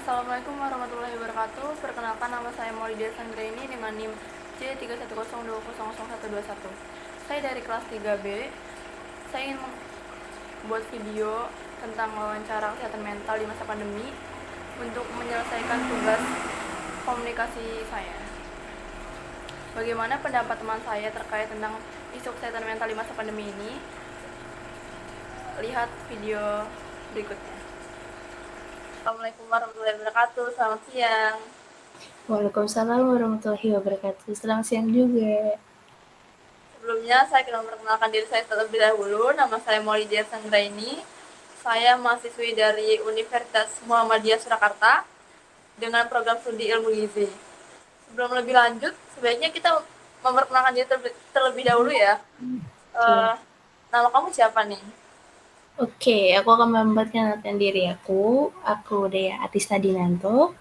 Assalamualaikum warahmatullahi wabarakatuh. Perkenalkan, nama saya Maulidia Sanggraini dengan NIM J310200121. Saya dari kelas 3B. Saya ingin membuat video tentang wawancara kesehatan mental di masa pandemi untuk menyelesaikan tugas komunikasi saya. Bagaimana pendapat teman saya terkait tentang isu kesehatan mental di masa pandemi ini? Lihat video berikutnya. Assalamualaikum warahmatullahi wabarakatuh. Selamat siang. Waalaikumsalam warahmatullahi wabarakatuh. Selamat siang juga. Sebelumnya saya akan memperkenalkan diri saya terlebih dahulu. Nama saya Maulidia Sanggraini. Saya mahasiswi dari Universitas Muhammadiyah Surakarta dengan program studi ilmu gizi. Sebelum lebih lanjut, sebaiknya kita memperkenalkan diri terlebih dahulu ya. Oke, Nama kamu siapa nih? Oke, aku akan memperkenalkan diri aku. Aku Dea Atista Dinanto.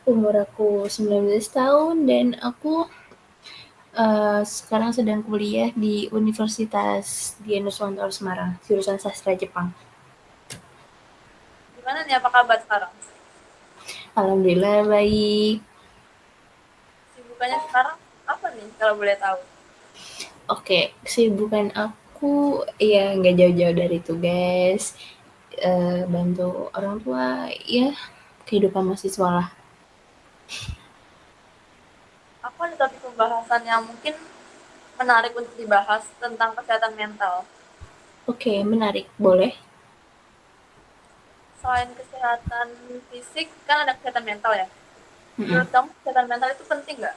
Umur aku 19 tahun dan aku sekarang sedang kuliah di Universitas Dianuswantoro Semarang, jurusan Sastra Jepang. Gimana nih, apa kabar sekarang? Alhamdulillah baik. Sibukannya sekarang apa nih kalau boleh tahu? Oke, kesibukan aku ya nggak jauh-jauh dari tugas, bantu orang tua, ya kehidupan mahasiswa lah. Aku ada topik pembahasan yang mungkin menarik untuk dibahas tentang kesehatan mental. Oke, menarik. Boleh? Selain kesehatan fisik, kan ada kesehatan mental ya. Mm-mm. Menurut kamu kesehatan mental itu penting nggak?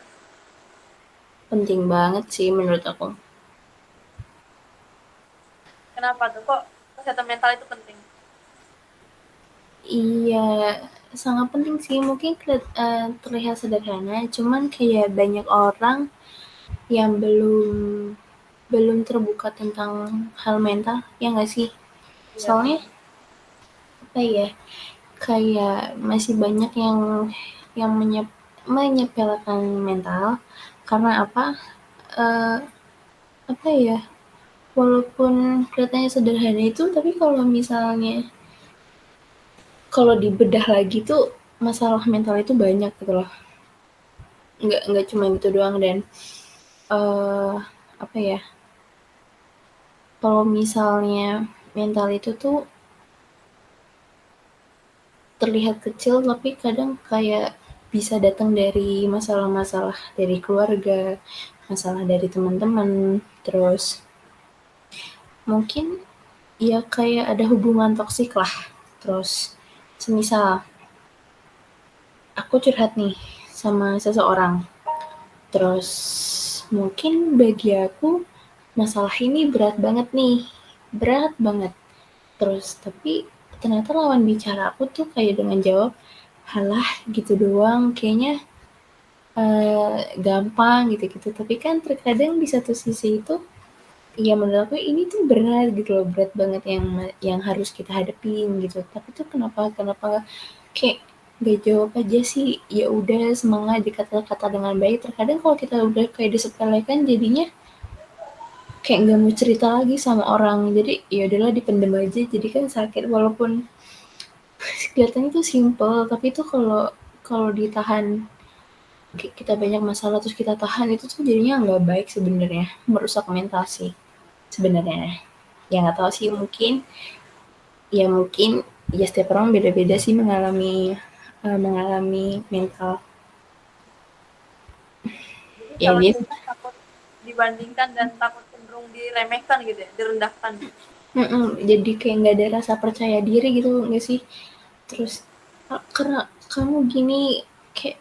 Penting banget sih menurut aku. Kenapa tuh kok kesehatan mental itu penting? Iya, sangat penting sih. Mungkin terlihat sederhana, cuman kayak banyak orang yang belum belum terbuka tentang hal mental, ya nggak sih? Iya Soalnya benar. apa ya? Kayak masih banyak yang menyepelekan mental karena apa? Eh, Apa ya? Walaupun kelihatannya sederhana itu, tapi kalau dibedah lagi tuh masalah mental itu banyak gitu loh. Nggak cuma itu doang dan uh, apa ya? Kalau misalnya mental itu tuh terlihat kecil tapi kadang kayak bisa datang dari masalah-masalah dari keluarga, masalah dari teman-teman, terus mungkin ya kayak ada hubungan toksik lah. Terus semisal aku curhat nih sama seseorang. Terus mungkin bagi aku masalah ini berat banget nih, berat banget. Terus tapi ternyata lawan bicara aku tuh kayak dengan jawab, halah gitu doang, kayaknya gampang gitu-gitu. Tapi kan terkadang di satu sisi itu, ya menurut aku ini tuh berat gitu loh, berat banget yang harus kita hadapin gitu. Tapi tuh kenapa kenapa kayak gak jawab aja sih, ya udah semangat dikata-kata dengan baik. Terkadang kalau kita udah kayak disepelekan jadinya kayak nggak mau cerita lagi sama orang, jadi ya udahlah dipendem aja, jadi kan sakit walaupun kelihatannya tuh simple, tapi tuh kalau kalau ditahan, kita banyak masalah terus kita tahan, itu tuh jadinya nggak baik sebenarnya, merusak mental sih sebenarnya. Ya nggak tahu sih, mungkin ya setiap orang beda-beda sih mengalami mental Jadi ya kalau dia. kita takut dibandingkan dan takut cenderung diremehkan gitu ya, direndahkan. Jadi kayak nggak ada rasa percaya diri gitu nggak sih, terus karena kamu gini, kayak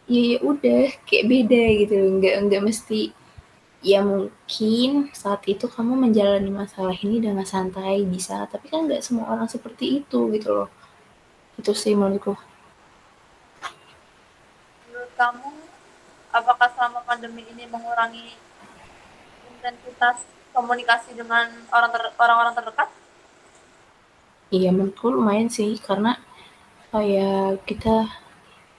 ya udah kayak beda gitu, nggak mesti. Ya mungkin saat itu kamu menjalani masalah ini dengan santai bisa, tapi kan nggak semua orang seperti itu gitu loh. Itu sih menurutku. Menurut kamu, apakah selama pandemi ini mengurangi intensitas komunikasi dengan orang-orang terdekat? Iya menurutku lumayan sih, karena kayak kita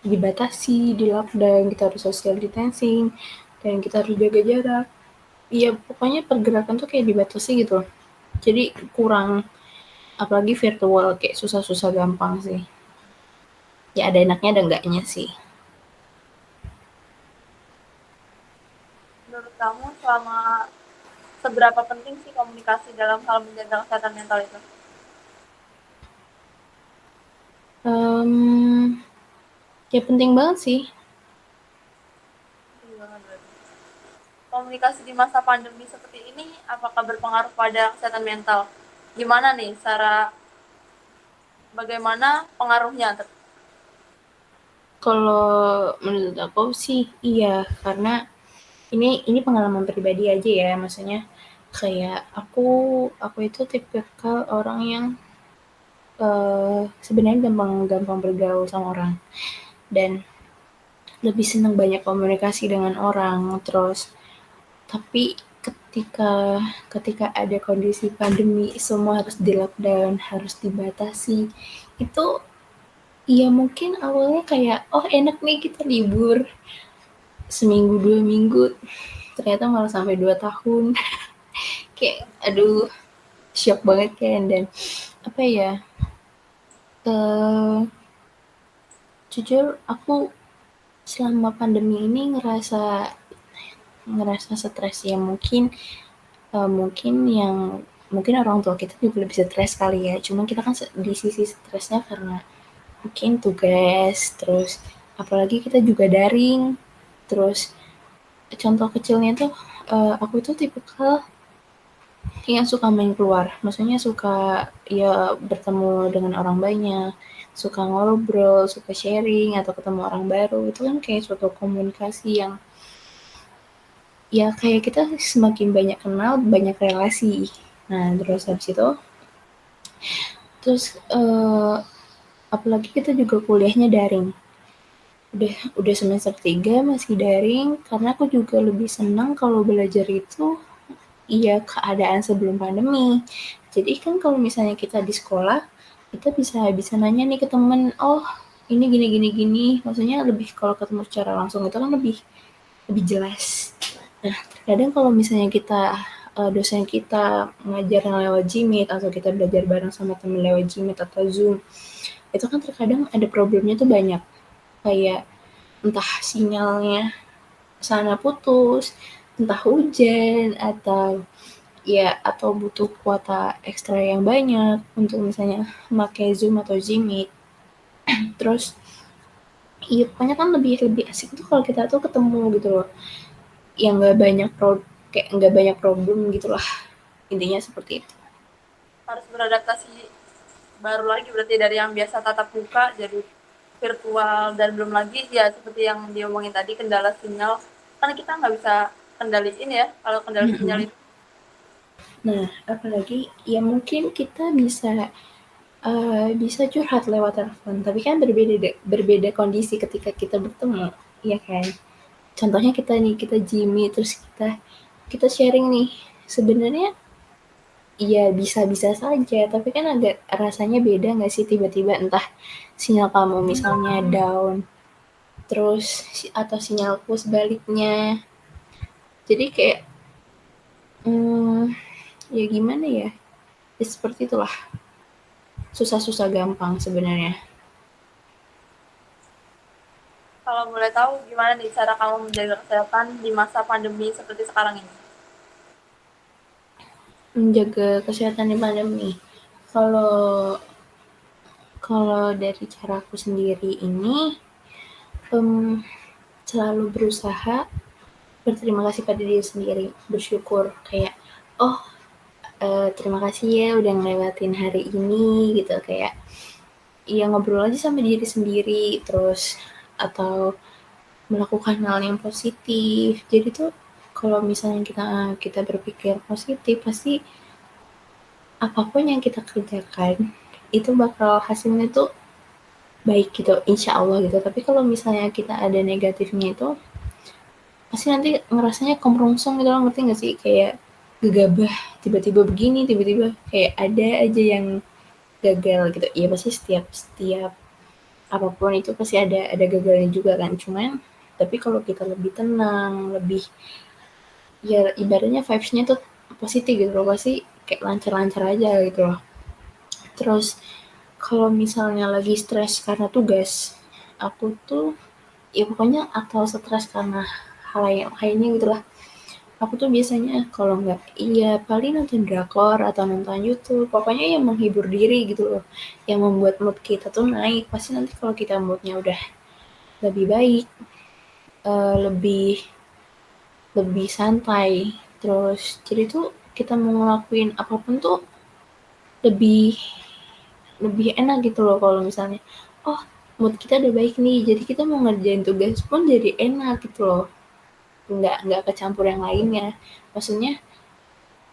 dibatasi, di lockdown, kita harus social distancing, dan kita harus jaga jarak. Iya pokoknya pergerakan tuh kayak dibatasi gitu loh. Jadi kurang, apalagi virtual kayak susah-susah gampang sih. Ya ada enaknya ada enggaknya sih. Menurut kamu seberapa penting sih komunikasi dalam hal menjaga kesehatan mental itu? Um, Ya penting banget sih. Penting banget berarti. Komunikasi di masa pandemi seperti ini apakah berpengaruh pada kesehatan mental? Gimana nih bagaimana pengaruhnya? Kalau menurut aku sih iya, karena ini pengalaman pribadi aja ya, maksudnya kayak aku itu tipikal orang yang sebenarnya gampang bergaul sama orang dan lebih senang banyak komunikasi dengan orang. Terus tapi ketika ketika ada kondisi pandemi semua harus di lockdown, harus dibatasi, itu ya mungkin awalnya kayak oh enak nih kita libur seminggu 2 minggu, ternyata malah sampai 2 tahun. Kayak aduh, shock banget kan. Dan apa ya, eh jujur aku selama pandemi ini ngerasa ngerasa stres ya, mungkin yang mungkin orang tua kita juga lebih stres kali ya, cuma kita kan di sisi stresnya karena mungkin tugas, terus apalagi kita juga daring. Terus contoh kecilnya tuh, aku tuh tipikal yang suka main keluar, maksudnya suka ya bertemu dengan orang banyak, suka ngobrol, suka sharing atau ketemu orang baru. Itu kan kayak suatu komunikasi yang ya kayak kita semakin banyak kenal, banyak relasi. Nah, terus habis itu terus apalagi kita juga kuliahnya daring. Udah semester 3 masih daring, karena aku juga lebih senang kalau belajar itu iya keadaan sebelum pandemi. Jadi kan kalau misalnya kita di sekolah, kita bisa bisa nanya nih ke temen, oh ini gini gini gini. Maksudnya lebih kalau ketemu secara langsung itu kan lebih lebih jelas. Nah, kadang kalau misalnya dosen kita ngajar lewat Gmeet atau kita belajar bareng sama temen lewat Gmeet atau Zoom, itu kan terkadang ada problemnya tuh banyak. Kayak entah sinyalnya sana putus, entah hujan atau ya atau butuh kuota ekstra yang banyak untuk misalnya pakai Zoom atau Gmeet. Terus iya pokoknya kan lebih lebih asik tuh kalau kita tuh ketemu gitu loh, yang nggak banyak problem gitu lah, intinya seperti itu. Harus beradaptasi baru lagi berarti dari yang biasa tatap muka jadi virtual, dan belum lagi ya seperti yang diomongin tadi kendala sinyal, kan kita nggak bisa kendaliin ya kalau kendala sinyal itu. Nah apalagi ya mungkin kita bisa curhat lewat telepon, tapi kan berbeda kondisi ketika kita bertemu, ya kan? Contohnya kita Jimmy, terus kita sharing nih. Sebenarnya iya bisa-bisa saja, tapi kan agak rasanya beda nggak sih tiba-tiba entah sinyal kamu misalnya down, terus atau sinyalku sebaliknya. Jadi kayak ya gimana ya? Ya seperti itulah. Susah-susah gampang sebenarnya. Kalau boleh tahu gimana nih cara kamu menjaga kesehatan di masa pandemi seperti sekarang ini? Menjaga kesehatan di pandemi. Kalau kalau dari caraku sendiri ini, um, selalu berusaha berterima kasih pada diri sendiri, bersyukur kayak oh terima kasih ya udah ngelewatin hari ini gitu, kayak iya ngobrol aja sama diri sendiri, terus atau melakukan hal yang positif. Jadi tuh kalau misalnya kita kita berpikir positif, pasti apapun yang kita kerjakan itu bakal hasilnya tuh baik gitu, insya Allah gitu. Tapi kalau misalnya kita ada negatifnya itu pasti nanti ngerasanya kemerongsong gitu loh, ngerti gak sih? Kayak gegabah, tiba-tiba begini, tiba-tiba kayak ada aja yang gagal gitu. Iya pasti setiap setiap apapun itu pasti ada gagalnya juga kan. Cuman tapi kalau kita lebih tenang, lebih ya ibaratnya vibes-nya tuh positif gitu loh, pasti kayak lancar-lancar aja gitu loh. Terus kalau misalnya lagi stres karena tugas, aku tuh ya pokoknya atau stres karena hal yang lainnya gitu lah. Aku tuh biasanya kalau nggak iya paling nonton drakor atau nonton YouTube, pokoknya yang menghibur diri gitu loh, yang membuat mood kita tuh naik. Pasti nanti kalau kita moodnya udah lebih baik, lebih lebih santai, terus jadi tuh kita mau ngelakuin apapun tuh lebih lebih enak gitu loh kalau misalnya, oh mood kita udah baik nih, jadi kita mau ngerjain tugas pun jadi enak gitu loh, nggak kecampur yang lainnya. Maksudnya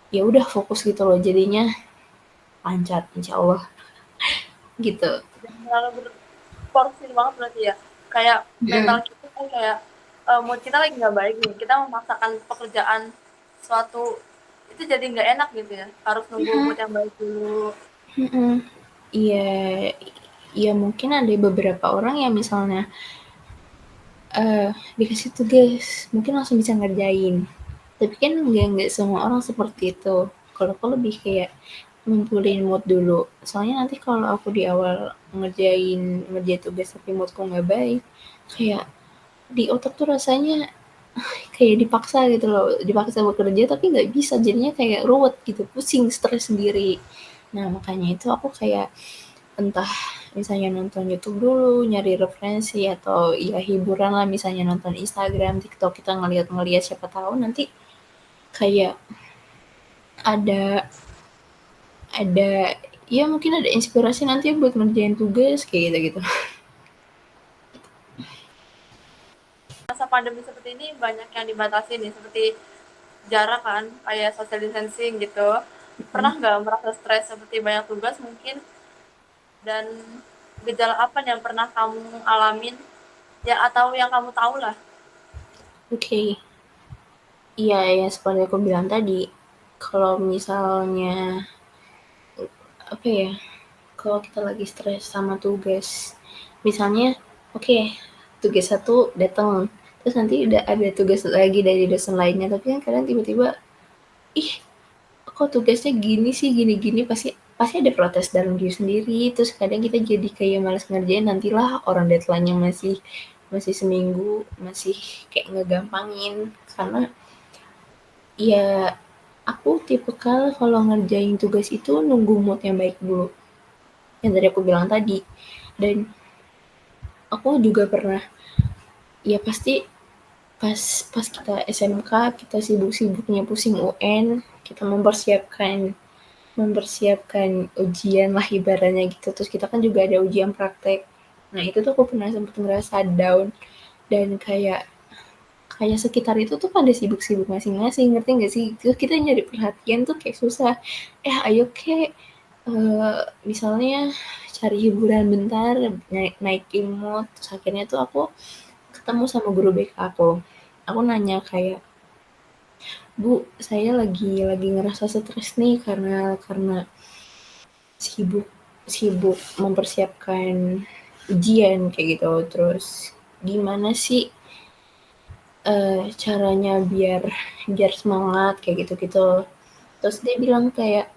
ya udah fokus gitu loh, jadinya lancar insya Allah gitu. Dan terlalu berporsi banget berarti ya. Kayak mental Mm. kita kan kayak mood kita lagi nggak baik nih. Kita memaksakan pekerjaan suatu itu jadi nggak enak gitu ya. Harus nunggu mood yang baik dulu. Mm-mm. Iya, ya mungkin ada beberapa orang yang misalnya dikasih tugas mungkin langsung bisa ngerjain, tapi kan nggak semua orang seperti itu. Kalau aku lebih kayak ngumpulin mood dulu, soalnya nanti kalau aku di awal ngerjain tugas tapi moodku nggak baik, kayak di otak tuh rasanya kayak dipaksa gitu loh, dipaksa bekerja tapi nggak bisa, jadinya kayak ruwet gitu, pusing, stres sendiri. Nah makanya itu aku kayak entah misalnya nonton YouTube dulu, nyari referensi atau ya hiburan lah, misalnya nonton Instagram, TikTok, kita ngeliat-ngeliat siapa tahu nanti kayak ada ada ya mungkin ada inspirasi nanti buat ngerjain tugas kayak gitu-gitu. Masa pandemi seperti ini banyak yang dibatasi nih, seperti jarak kan, kayak social distancing gitu. Pernah nggak merasa stres seperti banyak tugas mungkin? Dan gejala apa yang pernah kamu alamin? Ya atau yang kamu tahu lah. Oke, okay. Iya ya seperti aku bilang tadi, kalau misalnya apa ya, kalau kita lagi stres sama tugas, misalnya oke okay, tugas satu datang, terus nanti udah ada tugas lagi dari dosen lainnya, tapi kan kadang tiba-tiba ih kok tugasnya gini sih, gini-gini, pasti pasti ada protes dalam diri sendiri, terus kadang kita jadi kayak malas ngerjain, nantilah orang deadline-nya masih masih seminggu, masih kayak ngegampangin. Karena ya aku tipikal kalau ngerjain tugas itu nunggu mood yang baik dulu, yang tadi aku bilang tadi. Dan aku juga pernah, ya pasti pas pas kita SMK, kita sibuk-sibuknya pusing UN, kita mempersiapkan ujian lah ibaratnya gitu, terus kita kan juga ada ujian praktek. Nah itu tuh aku pernah sempet ngerasa down, dan kayak kayak sekitar itu tuh pada sibuk-sibuk masing-masing, ngerti nggak sih? Terus kita nyari perhatian tuh kayak susah. Ayo kek, misalnya cari hiburan bentar, naikin mood. Terus akhirnya tuh aku ketemu sama guru BK aku. Aku nanya kayak, Bu, saya lagi ngerasa stres nih karena sibuk sibuk mempersiapkan ujian kayak gitu. Terus gimana sih caranya biar biar semangat kayak gitu-gitu. Terus dia bilang kayak,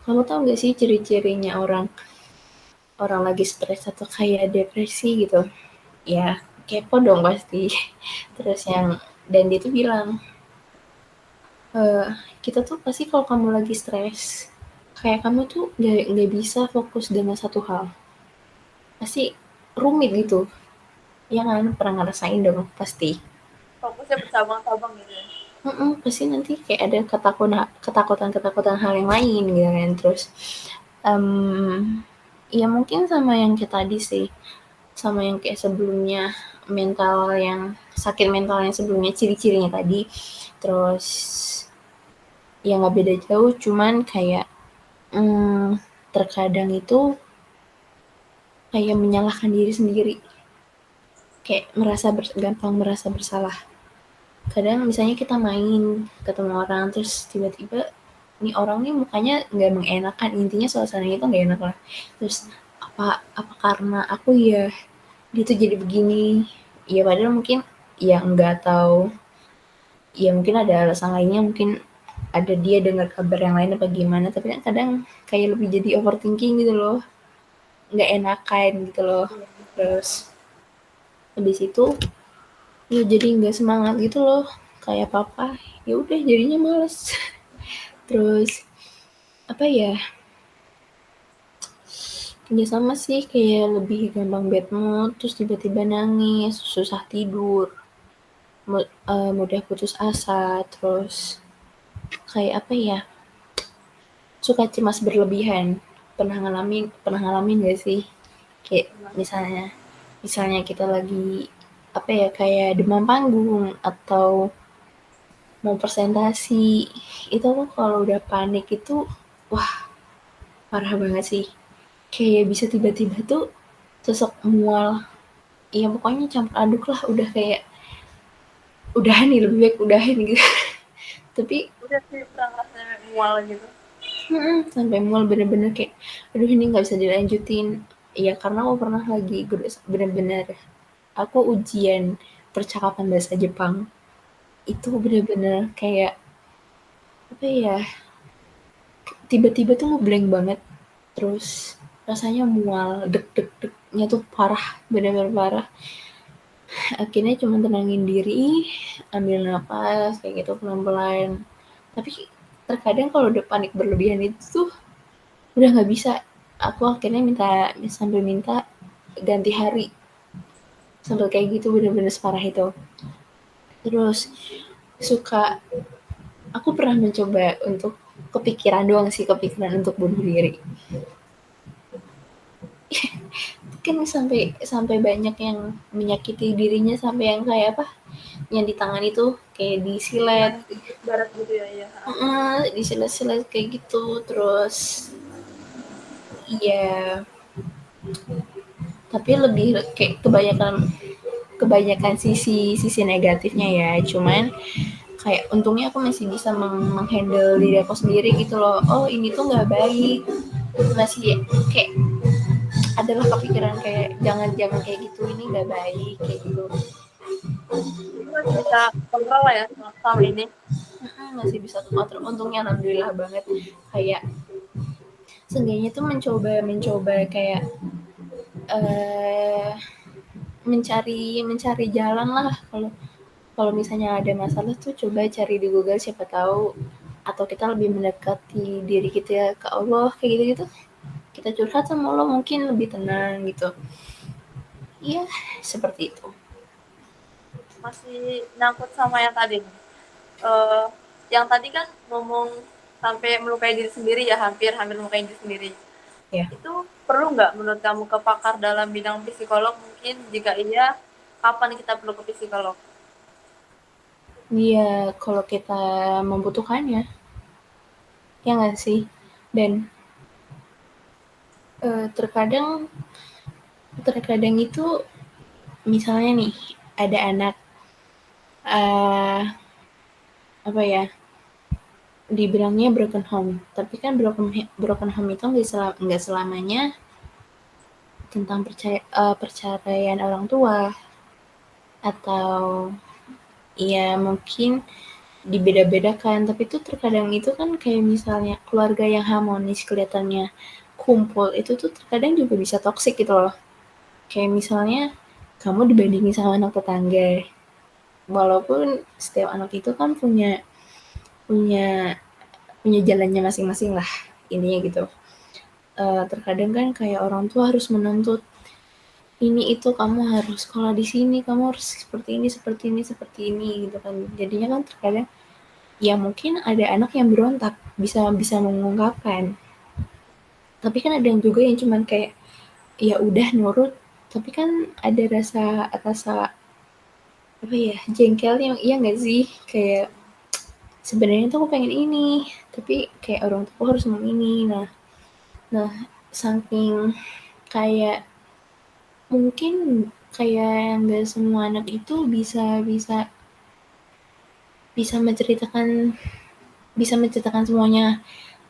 kamu tahu gak sih ciri-cirinya orang orang lagi stres atau kayak depresi gitu? Ya kepo dong pasti. Terus yang dan dia tuh bilang, kita tuh pasti kalau kamu lagi stres, kayak kamu tuh nggak bisa fokus dengan satu hal, pasti rumit gitu, ya kan? Pernah ngerasain dong pasti. Fokusnya bercabang-cabang gitu ya. Pasti nanti kayak ada ketakutan hal yang lain gitu kan. Terus ya mungkin sama yang kayak tadi sih, sama yang kayak sebelumnya, mental yang sakit mental yang sebelumnya, ciri-cirinya tadi. Terus ya nggak beda jauh, cuman kayak terkadang itu kayak menyalahkan diri sendiri, kayak gampang merasa bersalah. Kadang misalnya kita main ketemu orang, terus tiba-tiba nih orang nih mukanya nggak mengenakan, intinya suasananya itu nggak enak lah. Terus apa apa karena aku ya dia tuh jadi begini, ya padahal mungkin ya nggak tahu, ya mungkin ada alasan lainnya, mungkin ada dia dengar kabar yang lain apa gimana, tapi kan kadang kayak lebih jadi overthinking gitu loh, nggak enakan gitu loh. Iya. Terus Habis itu ya jadi nggak semangat gitu loh, kayak papa ya udah jadinya males. Terus apa ya, ya sama sih kayak lebih gampang bad mood, terus tiba-tiba nangis, susah tidur, mudah putus asa, terus kayak apa ya, suka cemas berlebihan. Pernah ngalamin gak sih? Kayak misalnya misalnya kita lagi apa ya, kayak demam panggung atau mau presentasi, itu tuh kalau udah panik itu wah parah banget sih. Kayak bisa tiba-tiba tuh sesek mual. Ya pokoknya campur aduk lah, udah kayak udahan nih, lebih baik udahan gitu. Tapi Udah sih pernah ngerasain mual gitu. sampai mual bener-bener kayak aduh ini nggak bisa dilanjutin. Ya karena aku pernah lagi bener-bener aku ujian percakapan bahasa Jepang, itu bener-bener kayak apa ya, tiba-tiba tuh ngeblank banget, terus rasanya mual, deg-deg-degnya tuh parah, bener-bener parah. Akhirnya cuma tenangin diri, ambil napas kayak gitu pelan-pelan. Tapi terkadang kalau udah panik berlebihan itu tuh udah nggak bisa. Aku akhirnya minta ganti hari, sampai kayak gitu bener-bener separah itu. Terus suka aku pernah mencoba untuk kepikiran doang sih, kepikiran untuk bunuh diri. Kan sampai sampai banyak yang menyakiti dirinya, sampai yang kayak apa, yang di tangan itu kayak Yang disilet, barat gitu ya, ya. disilet-silet kayak gitu. Terus iya, tapi lebih kayak kebanyakan sisi sisi negatifnya ya. Cuman kayak untungnya aku masih bisa menghandle diri aku sendiri gitu loh. Oh ini tuh nggak baik, masih kayak adalah kepikiran kayak jangan jangan kayak gitu, ini nggak baik kayak gitu. Jadi masih bisa kontrol lah ya selama ini. Masih bisa kontrol, untungnya alhamdulillah banget. Kayak seenggaknya tuh mencoba mencoba kayak eh mencari mencari jalan lah. Kalau kalau misalnya ada masalah tuh coba cari di Google, siapa tahu, atau kita lebih mendekati diri kita ke Allah kayak gitu gitu, kita curhat sama Allah mungkin lebih tenang gitu. Iya, seperti itu. Masih nyangkut sama yang tadi nih. Eh, yang tadi kan ngomong sampai melukai diri sendiri ya, hampir hampir melukai diri sendiri. Ya, Itu perlu nggak menurut kamu ke pakar dalam bidang psikolog mungkin? Jika iya, kapan kita perlu ke psikolog? iya kalau kita membutuhkannya, ya nggak sih. Dan terkadang terkadang itu misalnya nih ada anak eh apa ya, dibilangnya broken home, tapi kan broken home itu nggak selamanya tentang perceraian orang tua, atau ya mungkin dibeda-bedakan. Tapi itu terkadang itu kan kayak misalnya keluarga yang harmonis kelihatannya kumpul itu tuh terkadang juga bisa toksik gitu loh. Kayak misalnya kamu dibandingin sama anak tetangga, walaupun setiap anak itu kan punya punya punya jalannya masing-masing lah, intinya gitu. Terkadang kan kayak orang tua harus menuntut ini itu, kamu harus sekolah di sini, kamu harus seperti ini seperti ini seperti ini gitu kan. Jadinya kan terkadang ya mungkin ada anak yang berontak, bisa bisa mengungkapkan, tapi kan ada yang juga yang cuman kayak ya udah nurut, tapi kan ada rasa rasa apa ya, jengkelnya, iya nggak sih, kayak sebenarnya tuh aku pengen ini, tapi kayak orang tua harus mau ini. Nah, nah saking kayak mungkin kayak nggak semua anak itu bisa bisa bisa menceritakan bisa menceritakan semuanya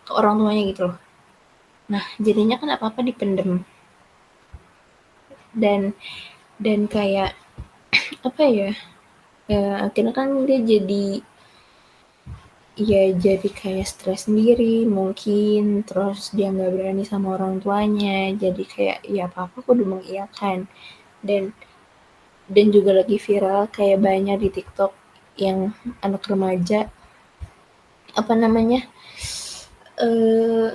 ke orang tuanya gitu loh. Nah, jadinya kan apa-apa dipendem, dan kayak apa ya, akhirnya kan dia jadi kayak stres sendiri mungkin, terus dia nggak berani sama orang tuanya, jadi kayak ya apa-apa kudu mengiyakan. Dan dan juga lagi viral kayak banyak di TikTok yang anak remaja apa namanya eh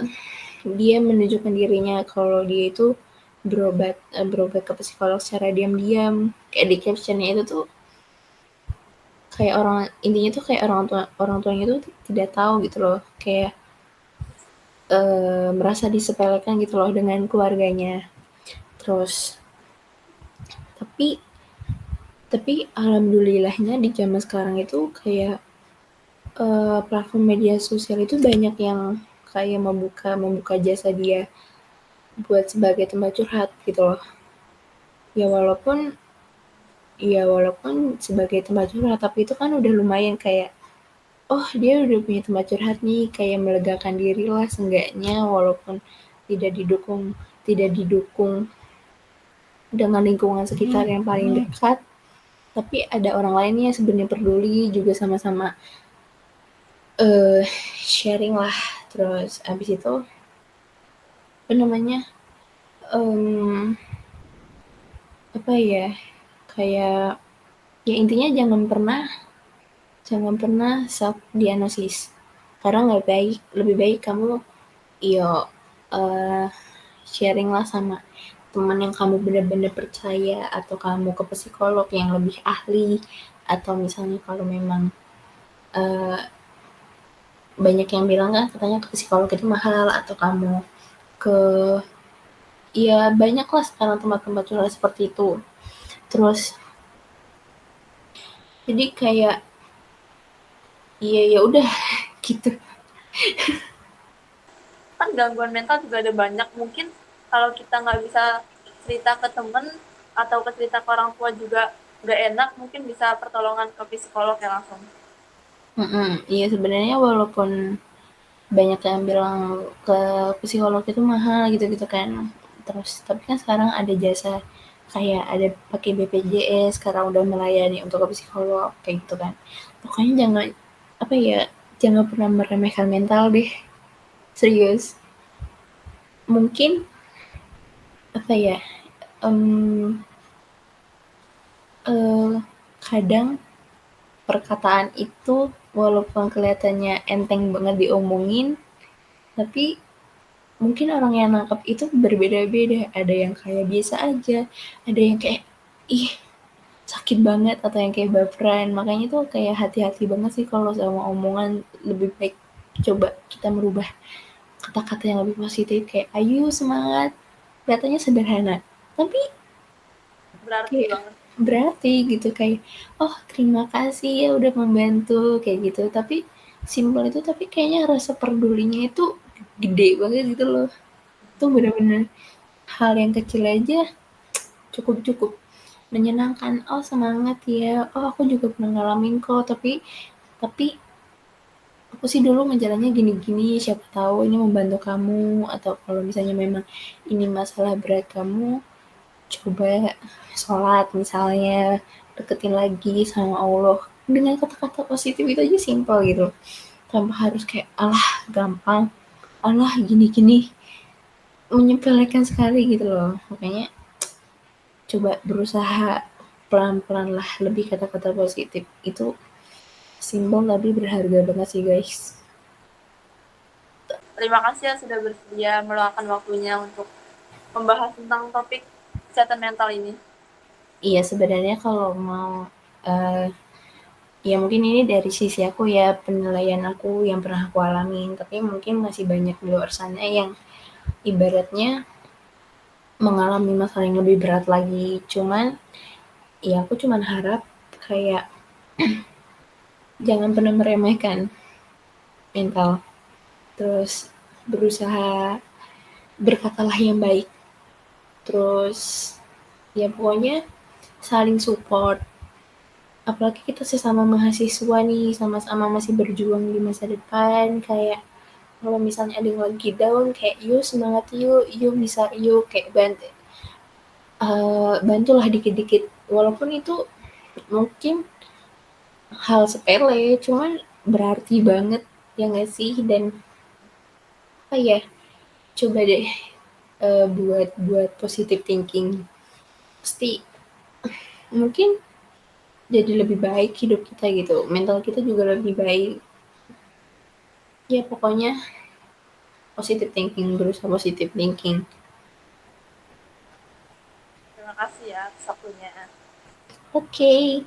dia menunjukkan dirinya kalau dia itu berobat ke psikolog secara diam-diam, kayak di captionnya itu tuh kayak orang intinya tuh kayak orang tuanya tuh tidak tahu gitu loh, kayak merasa disepelekan gitu loh dengan keluarganya. Terus tapi tapi alhamdulillahnya di zaman sekarang itu kayak platform media sosial itu banyak yang kayak membuka membuka jasa dia buat sebagai tempat curhat gitu loh. Ya walaupun sebagai tempat curhat, tapi itu kan udah lumayan kayak, oh dia udah punya tempat curhat nih, kayak melegakan diri lah seenggaknya walaupun tidak didukung dengan lingkungan sekitar yang paling dekat, tapi ada orang lainnya yang sebenarnya peduli juga sama-sama eh sharing lah. Terus abis itu apa namanya em, apa ya kayak ya intinya jangan pernah self diagnosis karena nggak baik, lebih baik kamu yo eh, sharing lah sama teman yang kamu benar-benar percaya atau kamu ke psikolog yang lebih ahli, atau misalnya kalau memang eh, banyak yang bilang kan katanya ke psikolog itu mahal, atau kamu ke ya banyak lah sekarang tempat-tempat curhat seperti itu. Terus jadi kayak iya ya udah gitu. Kan gangguan mental juga ada banyak, mungkin kalau kita nggak bisa cerita ke temen atau ke cerita ke orang tua juga nggak enak, mungkin bisa pertolongan ke psikolog ya langsung. Iya sebenarnya walaupun banyak yang bilang ke psikolog itu mahal gitu-gitu kan. Terus tapi kan sekarang ada jasa kayak ada pakai BPJS sekarang udah melayani untuk ke psikolog kayak gitu kan. Pokoknya jangan apa ya jangan pernah meremehkan mental deh, serius. Mungkin apa ya em, eh, kadang perkataan itu walaupun kelihatannya enteng banget diomongin, tapi mungkin orang yang nangkep itu berbeda-beda. Ada yang kayak biasa aja, ada yang kayak ih sakit banget, atau yang kayak baperan. Makanya tuh kayak hati-hati banget sih kalau sama omongan. Lebih baik coba kita merubah kata-kata yang lebih positif kayak ayo semangat, kelihatannya sederhana tapi Berarti kayak banget. berarti gitu, kayak oh terima kasih ya udah membantu kayak gitu. Tapi simpel itu tapi kayaknya rasa pedulinya itu gede banget gitu loh. Itu bener-bener hal yang kecil aja cukup-cukup menyenangkan. Oh semangat ya, oh aku juga pernah ngalamin kok, tapi aku sih dulu menjalannya gini-gini, siapa tahu ini membantu kamu, atau kalau misalnya memang ini masalah berat kamu, coba sholat misalnya, deketin lagi sama Allah dengan kata-kata positif itu aja, simpel gitu, tanpa harus kayak alah gampang, alah gini-gini, menyepelekan sekali gitu loh. Makanya coba berusaha pelan-pelan lah, lebih kata-kata positif itu simbol tapi berharga banget sih guys. Terima kasih ya sudah bersedia meluangkan waktunya untuk membahas tentang topik kesehatan mental ini. Iya sebenarnya kalau mau uh, ya mungkin ini dari sisi aku ya, penilaian aku yang pernah aku alamin, tapi mungkin masih banyak di luar sana yang ibaratnya mengalami masalah yang lebih berat lagi. Cuman ya aku cuman harap kayak jangan pernah meremehkan mental, terus berusaha berkatalah yang baik, terus ya pokoknya saling support, apalagi kita sesama mahasiswa nih, sama-sama masih berjuang di masa depan. Kayak kalau misalnya ada yang lagi down kayak yuk semangat yuk, yuk bisa yuk, kayak bantulah dikit-dikit walaupun itu mungkin hal sepele, cuman berarti banget ya nggak sih. Dan apa ya, coba deh buat buat positive thinking, pasti mungkin jadi lebih baik hidup kita gitu, mental kita juga lebih baik. Ya pokoknya positive thinking, berusaha positive thinking. Terima kasih ya atas waktunya. Oke.